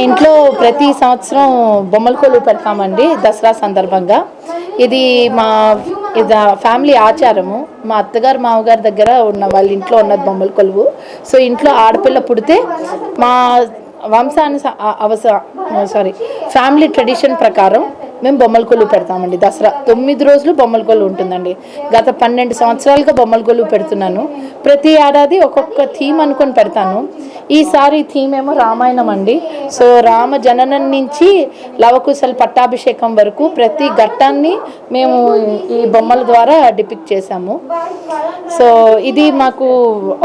ఇంట్లో ప్రతి సంవత్సరం బొమ్మల కొలువు పెడతామండి దసరా సందర్భంగా. ఇది మా ఫ్యామిలీ ఆచారము. మా అత్తగారు మామగారి దగ్గర ఉన్న వాళ్ళ ఇంట్లో ఉన్నది బొమ్మల కొలువు. సో ఇంట్లో ఆడపిల్ల పుడితే మా ఫ్యామిలీ ట్రెడిషన్ ప్రకారం మేము బొమ్మల కొలువు పెడతామండి. దసరా 9 రోజులు బొమ్మల కొలువు ఉంటుందండి. గత 12 సంవత్సరాలుగా బొమ్మల కొలువు పెడుతున్నాను. ప్రతి ఏడాది ఒక్కొక్క థీమ్ అనుకొని పెడతాను. ఈసారి థీమ్ ఏమో రామాయణం అండి. సో రామ జననం నుంచి లవకుశల పట్టాభిషేకం వరకు ప్రతి ఘట్టాన్ని మేము ఈ బొమ్మల ద్వారా డిపిక్ట్ చేశాము. సో ఇది మాకు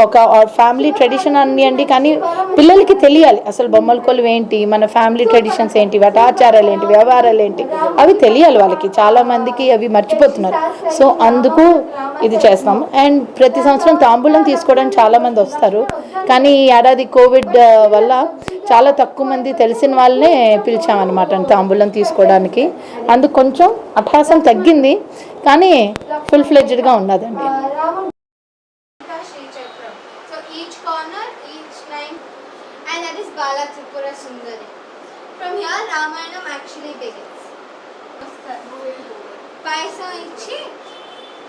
ఒక ఫ్యామిలీ ట్రెడిషన్ అండి. కానీ పిల్లలకి తెలియాలి అసలు బొమ్మల కొలువు ఏంటి, మన ఫ్యామిలీ ట్రెడిషన్స్ ఏంటి, వాటి ఆచారాలు ఏంటి, వ్యవహారాలు ఏంటి, అవి తెలియాలి వాళ్ళకి. చాలామందికి అవి మర్చిపోతున్నారు. సో అందుకు ఇది చేస్తాము. అండ్ ప్రతి సంవత్సరం తాంబూలం తీసుకోవడానికి చాలామంది వస్తారు. కానీ ఈ ఏడాది కోవిడ్ వల్ల చాలా తక్కువ మంది తెలిసిన వాళ్ళనే పిలిచామన్నమాట తాంబూలం తీసుకోవడానికి. అందుకు కొంచెం అభ్యాసం తగ్గింది, కానీ ఫుల్ ఫ్లెడ్జ్డ్గా ఉన్నదండి. From here, Ramayanam actually begins. పాయసం ఇచ్చి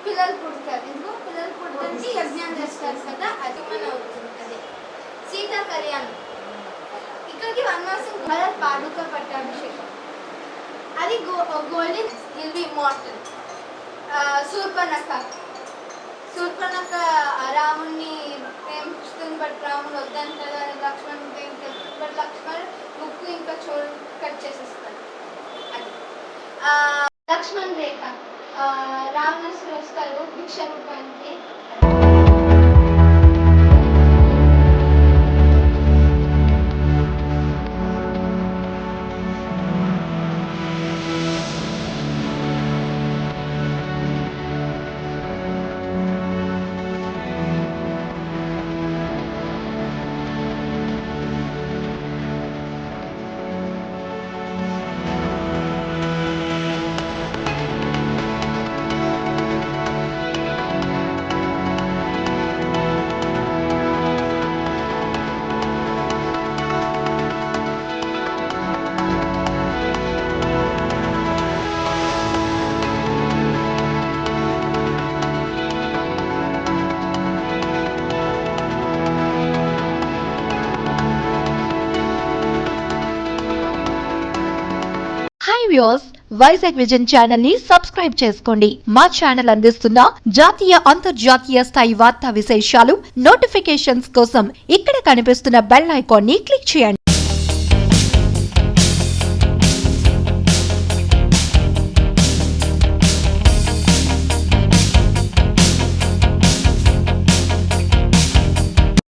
పిల్లలు పుడతారు. ఎందుకు పిల్లలు పుట్టడానికి యజ్ఞం చేస్తారు కదా, అది మన అవుతుంది. అదే సీతా కళ్యాణం. ఇక్కడికి వనవాసం భరత్ పాడుక పట్టాభిషేకం, అది golden will be immortal. Shurpanakha రాముణ్ణి ప్రేమిస్తుంది, బట్ రాముడు వద్దంటారు. లక్ష్మణ్ ప్రేమిస్తారు, బట్ లక్ష్మణ్ ముక్కు ఇంకా చోటు కట్ చేసేస్తారు. అది లక్ష్మణ్ రేఖ. రావణాసురుడు వస్తారు భిక్ష రూపానికి. వ్యూవర్స్, వైజాగ్ విజన్ ఛానల్ ని సబ్స్క్రైబ్ చేసుకోండి. మా ఛానల్ అందిస్తున్న జాతీయ అంతర్జాతీయ స్థాయి వార్తా విశేషాలు నోటిఫికేషన్స్ కోసం ఇక్కడ కనిపిస్తున్న బెల్ ఐకాన్ ని క్లిక్ చేయండి.